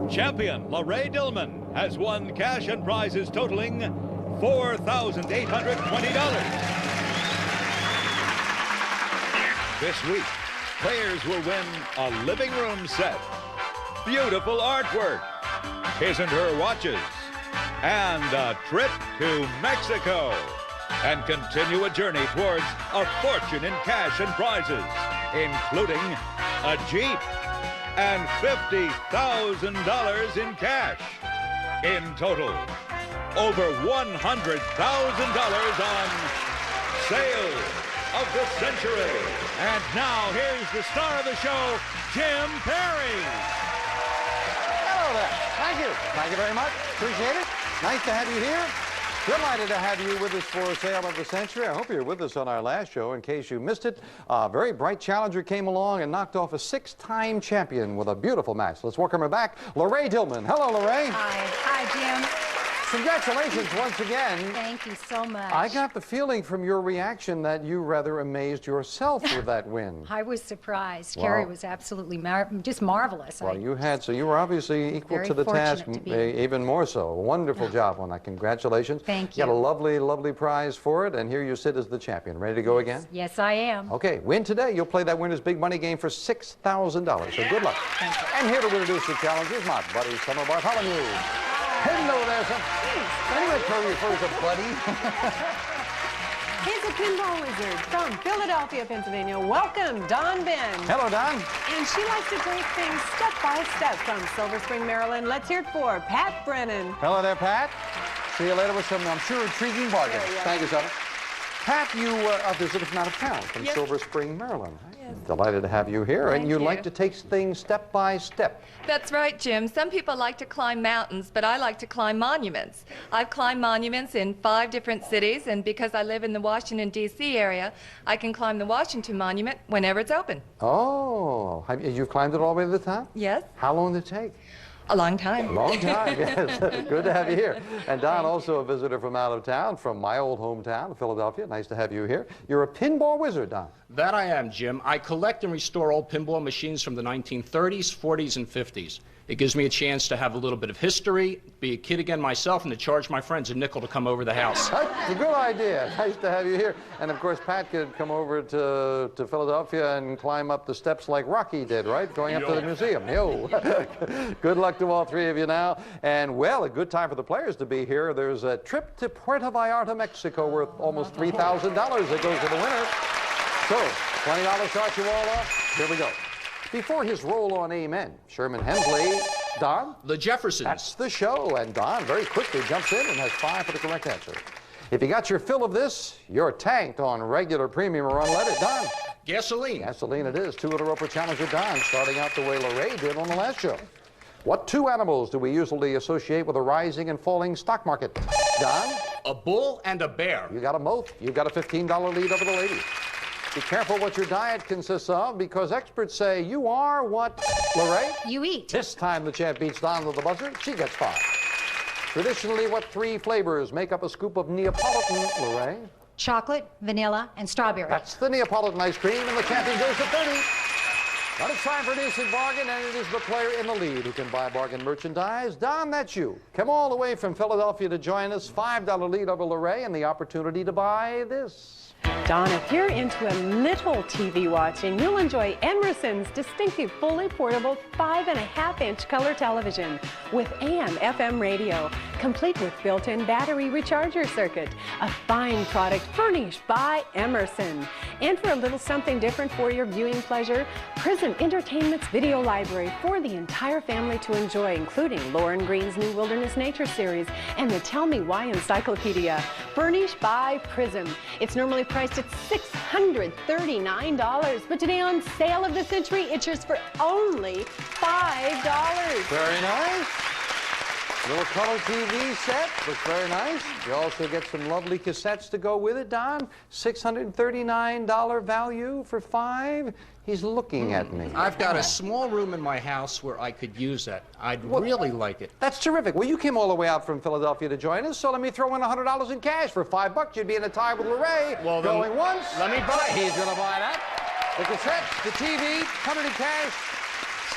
Champion Rae Dillman has won cash and prizes totaling $4,820. This week, players will win a living room set, beautiful artwork, his and her watches, and a trip to Mexico, and continue a journey towards a fortune in cash and prizes, including a Jeep and $50,000 in cash. In total, over $100,000 on Sale of the Century. And now, here's the star of the show, Jim Perry. Hello there. Thank you. Thank you very much. Appreciate it. Nice to have you here. Delighted to have you with us for Sale of the Century. I hope you were with us on our last show. In case you missed it, a very bright challenger came along and knocked off a 6-time champion with a beautiful match. Let's welcome her back, Rae Dillman. Hello, Rae. Hi. Hi, Jim. Congratulations once again. Thank you so much. I got the feeling from your reaction that you rather amazed yourself with that win. I was surprised. Wow. Carrie was absolutely just marvelous. Well, so you were obviously equal to the task, even more so. Wonderful job on that. Congratulations. Thank you. You got a lovely, lovely prize for it, and here you sit as the champion. Ready to go again? Yes, I am. Okay, win today. You'll play that winner's big money game for $6,000. So good luck. Thank you. And here to introduce the challengers, my buddy, Summer Bartholomew. Hello there, son. Why do you call you first a buddy? He's a pinball wizard from Philadelphia, Pennsylvania. Welcome, Dawn Ben. Hello, Don. And she likes to take things step by step from Silver Spring, Maryland. Let's hear it for Pat Brennan. Hello there, Pat. See you later with some, I'm sure, intriguing bargains. Yeah. Thank you, Summer. Pat, you are visited from out of town, from Silver Spring, Maryland. Yes. Delighted to have you here. Thank and you you. like to take things step by step. That's right, Jim. Some people like to climb mountains, but I like to climb monuments. I've climbed monuments in 5 different cities, and because I live in the Washington, D.C. area, I can climb the Washington Monument whenever it's open. Oh, you've climbed it all the way to the top? Yes. How long did it take? A long time. A long time, yes. Good to have you here. And Don, also a visitor from out of town, from my old hometown, Philadelphia. Nice to have you here. You're a pinball wizard, Don. That I am, Jim. I collect and restore old pinball machines from the 1930s, 40s, and 50s. It gives me a chance to have a little bit of history, be a kid again myself, and to charge my friends a nickel to come over the house. That's a good idea. Nice to have you here. And of course, Pat could come over to Philadelphia and climb up the steps like Rocky did, right? Going up to the museum. Yo. Good luck to all 3 of you now. And, well, a good time for the players to be here. There's a trip to Puerto Vallarta, Mexico, worth almost $3,000 that goes to the winner. So, $20 starts you all off. Here we go. Before his roll on Amen, Sherman Hemsley, Don? The Jeffersons. That's the show, and Don very quickly jumps in and has 5 for the correct answer. If you got your fill of this, you're tanked on regular, premium, or unleaded. Don? Gasoline. Gasoline it is. 2 in a row for Challenger Don, starting out the way Rae did on the last show. What 2 animals do we usually associate with a rising and falling stock market? Don? A bull and a bear. You got them both. You've got a $15 lead over the ladies. Be careful what your diet consists of, because experts say you are what, Rae? You eat. This time the champ beats Don with the buzzer. She gets 5. Traditionally, what 3 flavors make up a scoop of Neapolitan, Rae? Chocolate, vanilla, and strawberry. That's the Neapolitan ice cream, and the champion goes to 30. But it's time for an instant bargain, and it is the player in the lead who can buy bargain merchandise. Don, that's you. Come all the way from Philadelphia to join us. $5 lead over Rae and the opportunity to buy this. Dawn, if you're into a little TV watching, you'll enjoy Emerson's distinctive fully portable 5.5-inch color television with AM/FM radio, complete with built-in battery recharger circuit. A fine product furnished by Emerson. And for a little something different for your viewing pleasure, Prism Entertainment's video library for the entire family to enjoy, including Lauren Green's new Wilderness Nature series and the Tell Me Why Encyclopedia. Furnished by Prism. It's normally priced at $639, but today on Sale of the Century, it's yours for only $5. Very nice. Little color TV set, looks very nice. You also get some lovely cassettes to go with it, Don. $639 value for 5. He's looking at me. I've got a small room in my house where I could use that. I'd really like it. That's terrific. Well, you came all the way out from Philadelphia to join us, so let me throw in $100 in cash. For $5, you'd be in a tie with Rae. Well, then, going once. let me buy it. He's going to buy that. The cassettes, the TV, 100 in cash.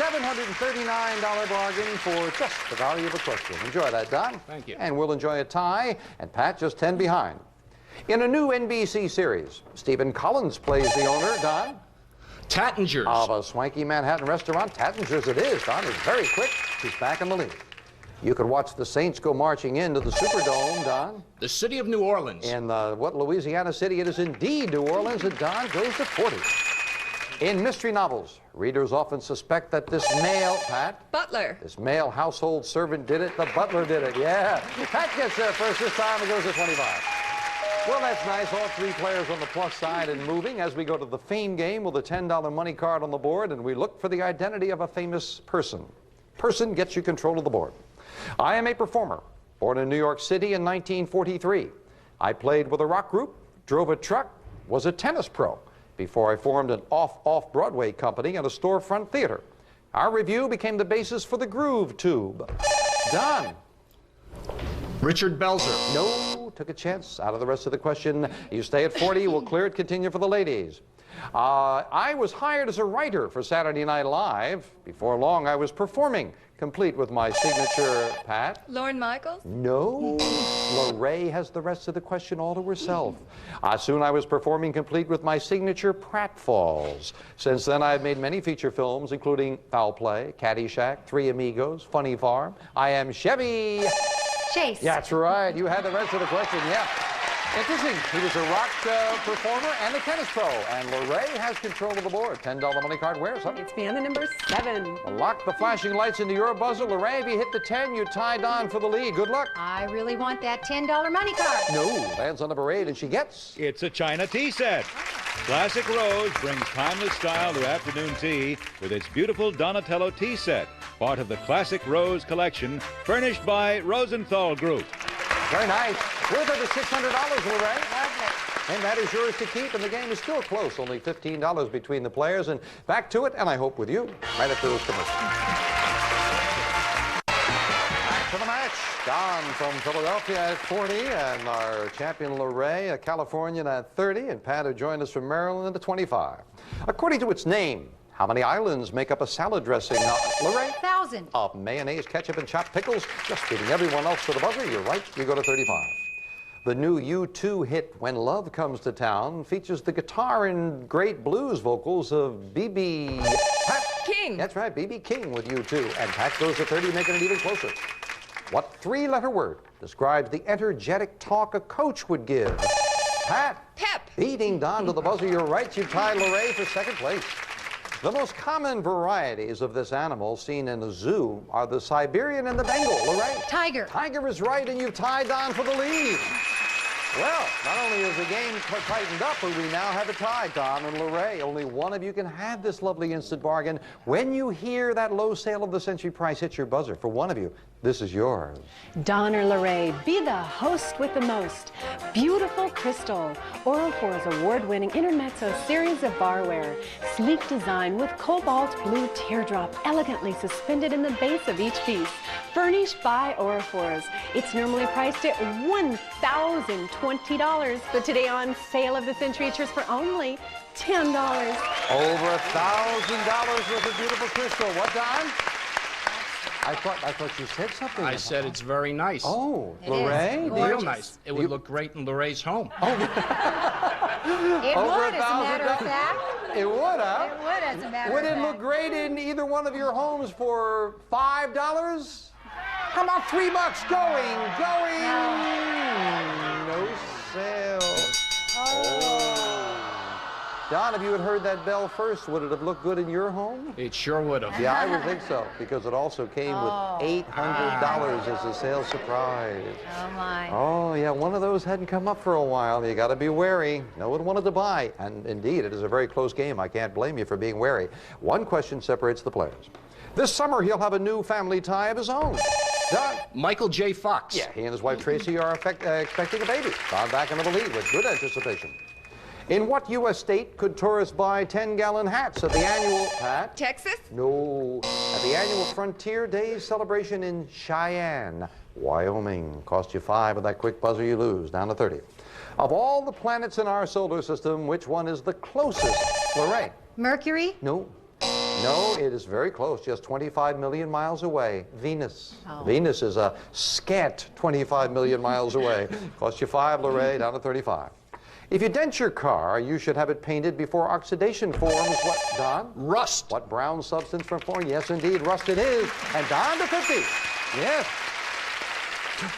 $739 bargain for just the value of a question. Enjoy that, Don. Thank you. And we'll enjoy a tie, and Pat just 10 behind. In a new NBC series, Stephen Collins plays the owner, Don, Tattingers. of a swanky Manhattan restaurant. Tattingers it is. Don is very quick. He's back in the lead. You could watch the Saints go marching into the Superdome, Don. The city of New Orleans. In what Louisiana city? It is indeed New Orleans, and Don goes to 40. In mystery novels, readers often suspect that this male, Pat? Butler. This male household servant did it. The butler did it. Yeah. Pat gets there first this time and goes to 25. Well, that's nice. All three players on the plus side and moving as we go to the fame game with a $10 money card on the board, and we look for the identity of a famous person. Person gets you control of the board. I am a performer, born in New York City in 1943. I played with a rock group, drove a truck, was a tennis pro, before I formed an off-Broadway company and a storefront theater. Our review became the basis for the Groove Tube. Don. Richard Belzer. No, took a chance. Out of the rest of the question. You stay at 40, we'll clear it, continue for the ladies. I was hired as a writer for Saturday Night Live. Before long, I was performing, complete with my signature, Pat. Lorne Michaels. No. Rae has the rest of the question all to herself. Soon I was performing, complete with my signature pratfalls. Since then, I've made many feature films, including Foul Play, Caddyshack, Three Amigos, Funny Farm. I am Chevy. Chase. Yeah, that's right. You had the rest of the question, yeah. Interesting. He was a rock performer and a tennis pro. And Rae has control of the board. $10 money card. Where's up? It's beyond the number 7. Lock the flashing lights into your buzzer. Rae, if you hit the 10, you tie Don for the lead. Good luck. I really want that $10 money card. No, lands on number 8, and she gets. It's a China tea set. Classic Rose brings timeless style to afternoon tea with its beautiful Donatello tea set, part of the Classic Rose collection, furnished by Rosenthal Group. Very nice. Worth over $600, Rae. Lovely. And that is yours to keep, and the game is still close. Only $15 between the players. And back to it, and I hope with you, right after this commercial. Back to the match. Don from Philadelphia at 40, and our champion Rae, a Californian at 30, and Pat, who joined us from Maryland, at 25. According to its name, how many islands make up a salad dressing? Rae? 1,000. Of mayonnaise, ketchup, and chopped pickles, just beating everyone else to the buzzer. You're right, you go to 35. The new U2 hit, When Love Comes to Town, features the guitar and great blues vocals of B.B. King. That's right, B.B. King with U2. And Pat goes to 30, making it even closer. What three-letter word describes the energetic talk a coach would give? Pat. Pep. Beating Don to the buzzer, you're right. You tie Rae for second place. The most common varieties of this animal seen in a zoo are the Siberian and the Bengal. Rae? Tiger. Tiger is right, and you've tied Don for the lead. Well, not only is the game tightened up, but we now have a tie, Don and Rae. Only one of you can have this lovely instant bargain. When you hear that low sale of the century price hit your buzzer, for one of you, this is yours. Don or Rae, be the host with the most. Beautiful crystal. Oral 4's award-winning Intermezzo series of barware. Sleek design with cobalt blue teardrop elegantly suspended in the base of each piece. Furnished by Orifors. It's normally priced at $1,020, but today on Sale of the Century, it's yours for only $10. Over $1,000 worth of beautiful crystal. What, Don? I thought you said something. I said it's very nice. Oh, It Rae? is Real gorgeous. nice. It would look great in Rae's home. It Over would, as a matter of $1,000? fact. It would, huh? It would, as a matter Would of it fact. look great in either one of your homes for $5? How about $3? Going. No sale. Oh. Don, if you had heard that bell first, would it have looked good in your home? It sure would have. Yeah, I would think so, because it also came with $800 as a sales surprise. Oh, my. Oh, yeah, one of those hadn't come up for a while. You got to be wary. No one wanted to buy. And indeed, it is a very close game. I can't blame you for being wary. One question separates the players. This summer, he'll have a new family tie of his own. Don. Michael J. Fox. Yeah, he and his wife Tracy are expecting a baby. Don back into the lead with good anticipation. In what U.S. state could tourists buy 10-gallon hats at the annual... Pat? Texas. No. At the annual Frontier Days celebration in Cheyenne, Wyoming. Cost you 5 with that quick buzzer, you lose. Down to 30. Of all the planets in our solar system, which one is the closest? Rae? Mercury. No. No, it is very close, just 25 million miles away. Venus. Oh. Venus is a scant 25 million miles away. Cost you 5, Rae, down to 35. If you dent your car, you should have it painted before oxidation forms what, Don? Rust. What brown substance from forming? Yes, indeed, rust it is. And down to 50. Yes.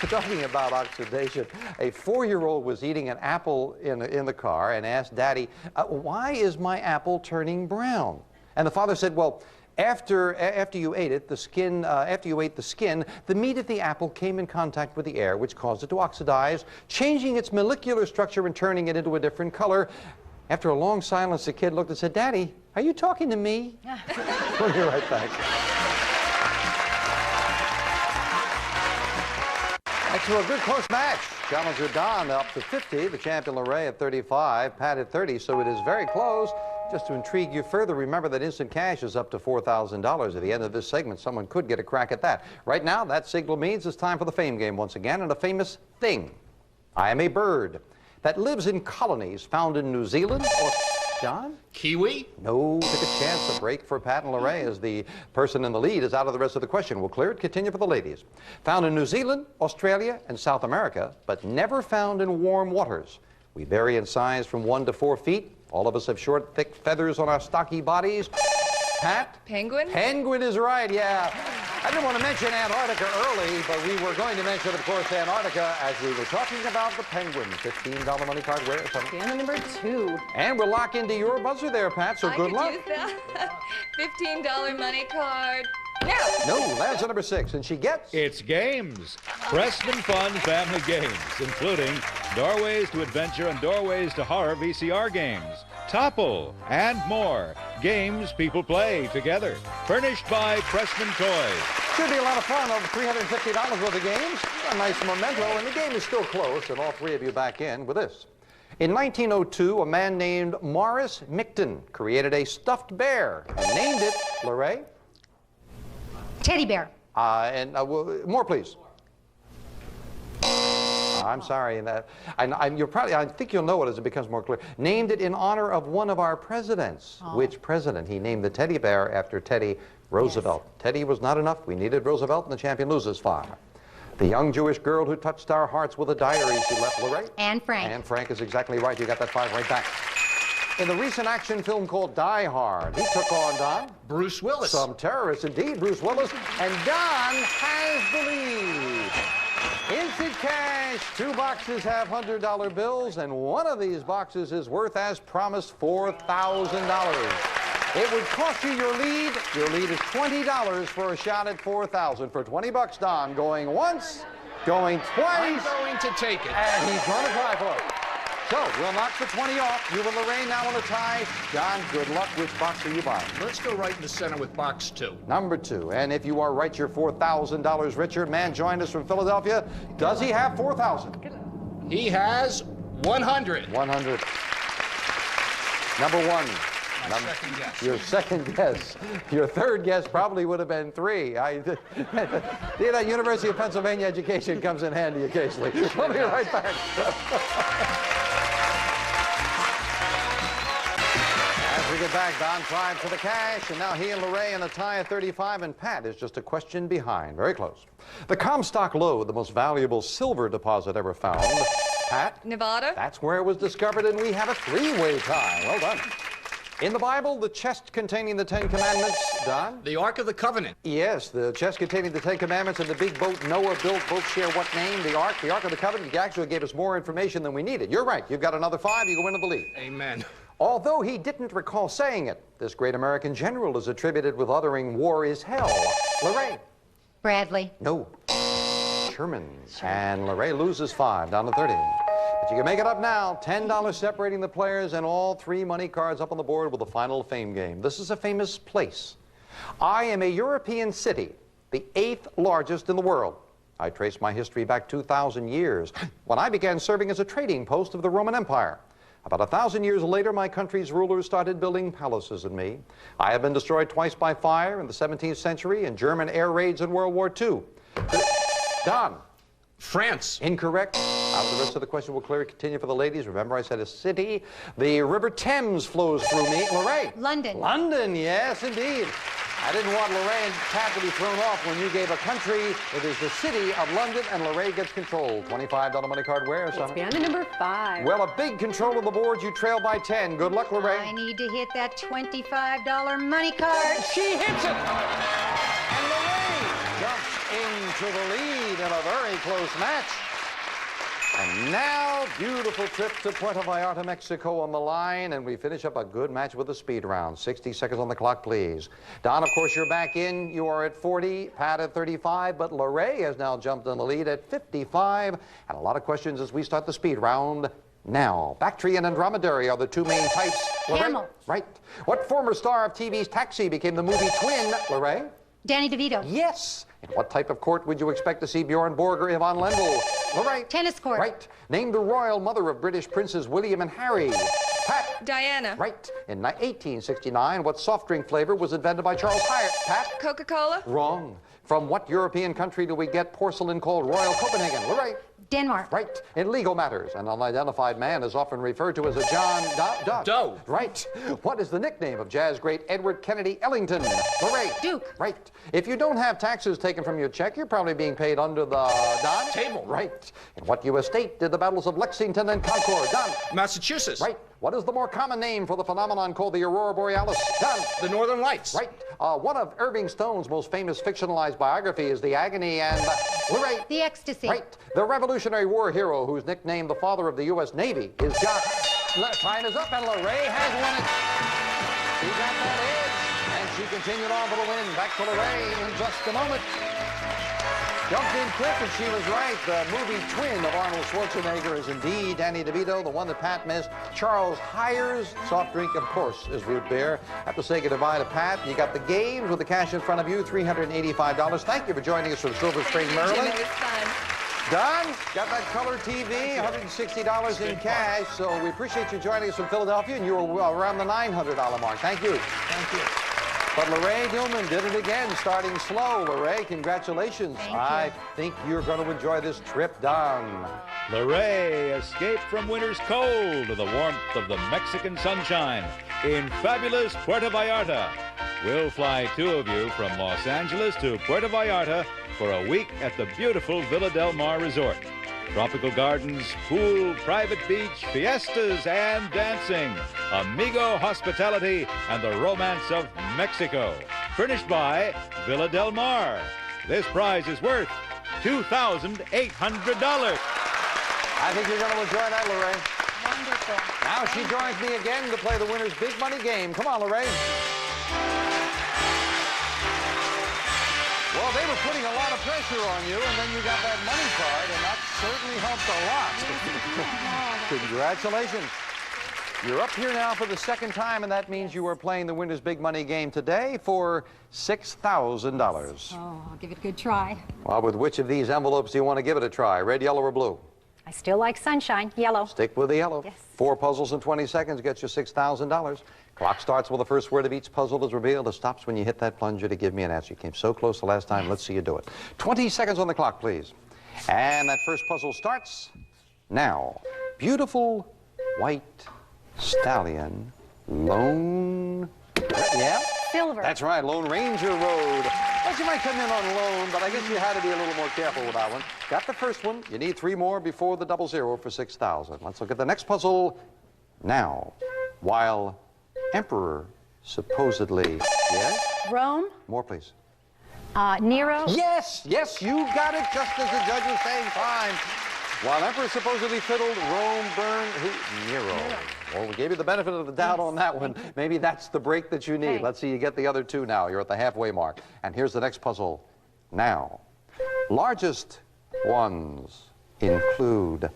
Talking about oxidation, a 4-year-old was eating an apple in the car and asked Daddy, why is my apple turning brown? And the father said, well, after you ate it, after you ate the skin, the meat of the apple came in contact with the air, which caused it to oxidize, changing its molecular structure and turning it into a different color. After a long silence, the kid looked and said, Daddy, are you talking to me? We'll be right back. Back to a good close match. Challenger Don up to 50, the champion Rae at 35, Pat at 30, so it is very close. Just to intrigue you further, remember that instant cash is up to $4,000. At the end of this segment, someone could get a crack at that. Right now, that signal means it's time for the fame game once again, and a famous thing. I am a bird that lives in colonies found in New Zealand or... John? Kiwi? No, take a chance. A break for Pat and Rae as the person in the lead is out of the rest of the question. We'll clear it. Continue for the ladies. Found in New Zealand, Australia, and South America, but never found in warm waters. We vary in size from 1 to 4 feet. All of us have short, thick feathers on our stocky bodies. Pat? Penguin? Penguin is right, yeah. I didn't want to mention Antarctica early, but we were going to mention, of course, Antarctica as we were talking about the penguin. $15 money card. Where? Stand number 2. And we'll lock into your buzzer there, Pat, so good luck. I could use that. $15 money card. No. No, that's number 6, and she gets... It's games. Pressman Fun family games, including Doorways to Adventure and Doorways to Horror VCR games, Topple, and more. Games people play together. Furnished by Pressman Toys. Should be a lot of fun. Over $350 worth of games. A nice memento, and the game is still close, and all 3 of you back in with this. In 1902, a man named Morris Micton created a stuffed bear and named it, Rae? Teddy bear. More, please. I'm sorry. I think you'll know it as it becomes more clear. Named it in honor of one of our presidents. Oh. Which president? He named the teddy bear after Teddy Roosevelt. Yes. Teddy was not enough. We needed Roosevelt, and the champion loses 5. The young Jewish girl who touched our hearts with a diary she left, Rae? Anne Frank. Anne Frank is exactly right. You got that 5 right back. In the recent action film called Die Hard, he took on, Don? Bruce Willis. Some terrorists, indeed, Bruce Willis. And Don has the lead. Instant cash. 2 boxes have $100 bills, and one of these boxes is worth, as promised, $4,000. It would cost you your lead. Your lead is $20 for a shot at $4,000. For $20, Don, going once, going twice. I'm going to take it. And he's going to try for it. So, we'll knock the 20 off. You and Rae now on a tie. John, good luck. Which box are you buying? Let's go right in the center with box 2. Number 2. And if you are right, you're $4,000 richer. Man joined us from Philadelphia. Does he have $4,000? He has 100. 100. Number 1. My second guess. Your second guess. Your third guess probably would have been 3. That University of Pennsylvania education comes in handy occasionally. We'll be right back. As we get back, Don tried for the cash, and now he and Rae in a tie at 35, and Pat is just a question behind. Very close. The Comstock Lode, the most valuable silver deposit ever found. Pat? Nevada? That's where it was discovered, and we have a 3-way tie. Well done. In the Bible, the chest containing the 10 Commandments, Don? The Ark of the Covenant. Yes, the chest containing the 10 Commandments and the big boat Noah built both share what name? The Ark of the Covenant. You actually gave us more information than we needed. You're right. You've got another 5. You go into the lead. Amen. Although he didn't recall saying it, this great American general is attributed with uttering war is hell. Rae? Bradley. No. Sherman. And Rae loses 5, down to 30. But you can make it up now. $10 separating the players and all 3 money cards up on the board with the final fame game. This is a famous place. I am a European city, the 8th largest in the world. I trace my history back 2,000 years when I began serving as a trading post of the Roman Empire. About 1,000 years later, my country's rulers started building palaces in me. I have been destroyed twice by fire in the 17th century and German air raids in World War II. Don? France. Incorrect. Now the rest of the question will clearly continue for the ladies. Remember, I said a city. The River Thames flows through me. Rae. London. London, yes, indeed. I didn't want Rae and Pat to be thrown off when you gave a country. It is the city of London, and Rae gets control. $25 money card where, It's son? beyond the number 5. Well, a big control of the board. You trail by 10. Good luck, Rae. I need to hit that $25 money card. She hits it! And Rae jumps into the lead in a very close match. And now, beautiful trip to Puerto Vallarta, Mexico on the line, and we finish up a good match with a speed round. 60 seconds on the clock, please. Don, of course, you're back in. You are at 40, Pat at 35, but Rae has now jumped in the lead at 55. And a lot of questions as we start the speed round now. Bactrian and dromedary are the two main types. Camel. Right. What former star of TV's Taxi became the movie twin, Rae? Danny DeVito. Yes. In what type of court would you expect to see Bjorn Borg or Yvonne Lendl? Right. Tennis court. Right. Name the royal mother of British princes William and Harry. Pat. Diana. Right. In 1869, what soft drink flavor was invented by Charles Hyatt? Pat. Coca-Cola. Wrong. From what European country do we get porcelain called Royal Copenhagen? Right. Denmark. Right. In legal matters, an unidentified man is often referred to as a John Doe. Right. What is the nickname of jazz great Edward Kennedy Ellington? Rae. Duke. Right. If you don't have taxes taken from your check, you're probably being paid under the Don? Table. Right. In what U.S. state did the battles of Lexington and Concord? Don? Massachusetts. Right. What is the more common name for the phenomenon called the Aurora Borealis? Don? The Northern Lights. Right. One of Irving Stone's most famous fictionalized biography is The Agony and... Rae. The ecstasy. Right. The Revolutionary War hero who's nicknamed the father of the U.S. Navy is John... Time is up, and Rae has won it. She got that edge, and she continued on for the win. Back to Rae in just a moment. Jumped in quick, and she was right. The movie twin of Arnold Schwarzenegger is indeed Danny DeVito, the one that Pat missed. Charles Hyers, soft drink, of course, is root beer. Have to say goodbye to Pat. You got the games with the cash in front of you, $385. Thank you for joining us from Silver Spring, Maryland. It was fun. Don, got that color TV, $160 in cash. So we appreciate you joining us from Philadelphia, and you were around the $900 mark. Thank you. Thank you. But Rae Dillman did it again, starting slow. Rae, congratulations. Thank you. I think you're going to enjoy this trip down. Rae escaped from winter's cold to the warmth of the Mexican sunshine in fabulous Puerto Vallarta. We'll fly two of you from Los Angeles to Puerto Vallarta for a week at the beautiful Villa Del Mar Resort. Tropical gardens, pool, private beach, fiestas, and dancing. Amigo hospitality and the romance of Mexico. Furnished by Villa Del Mar. This prize is worth $2,800. I think you're going to enjoy that, Rae. Wonderful. Now she joins me again to play the winner's big money game. Come on, Rae. Well, they were putting a lot of pressure on you, and then you got that money card, and that certainly helped a lot. Congratulations. You're up here now for the second time, and that means you are playing the winner's big money game today for $6,000. Oh, I'll give it a good try. Well, with which of these envelopes do you want to give it a try? Red, yellow, or blue? I still like sunshine. Yellow. Stick with the yellow. Yes. 4 puzzles in 20 seconds gets you $6,000. Clock starts when the first word of each puzzle is revealed. It stops when you hit that plunger to give me an answer. You came so close the last time. Let's see you do it. 20 seconds on the clock, please. And that first puzzle starts now. Beautiful white stallion, lone... Yeah? Silver. That's right, Lone Ranger Road. Well, you might come in on loan, but I guess you had to be a little more careful with that one. Got the first one. You need 3 more before the 00 for 6,000. Let's look at the next puzzle now. While Emperor supposedly... Yes? Rome. More, please. Nero. Yes, yes, you got it just as the judge was saying fine. While Emperor supposedly fiddled, Rome burned... Who? Nero. Well, we gave you the benefit of the doubt on that one. Maybe that's the break that you need. Okay. Let's see you get the other 2 now. You're at the halfway mark. And here's the next puzzle now. Largest ones include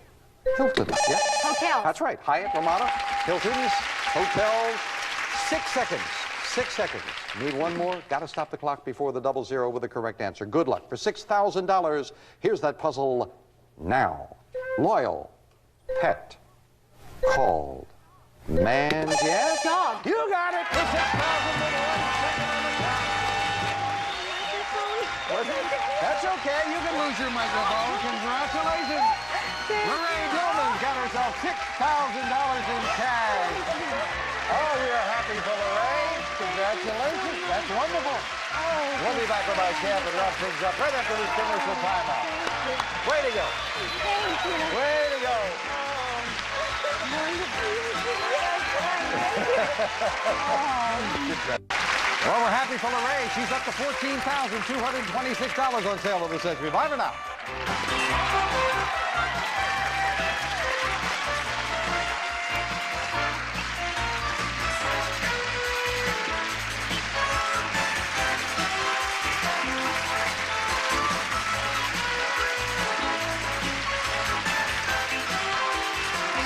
Hilton. Yeah? Hotels. That's right. Hyatt, Ramada, Hilton's, hotels. 6 seconds. 6 seconds. Need 1 more? Got to stop the clock before the 00 with the correct answer. Good luck. For $6,000, here's that puzzle now. Loyal pet called man's, yes? Dog. You got it for $6,000 with 1 second on the clock. That's okay. You can lose your microphone. Congratulations. Rae Dillman got herself $6,000 in cash. Oh, we are happy for Rae. Congratulations. That's wonderful. We'll be back with our camp and wrap things up right after this commercial timeout. Way to go. Thank you. Way to go. Well, we're happy for Rae. She's up to $14,226 on sale of the century. Bye for now.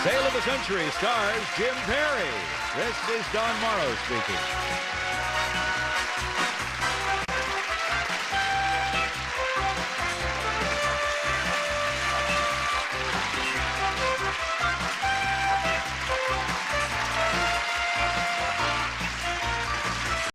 Sale of the Century stars Jim Perry. This is Don Morrow speaking.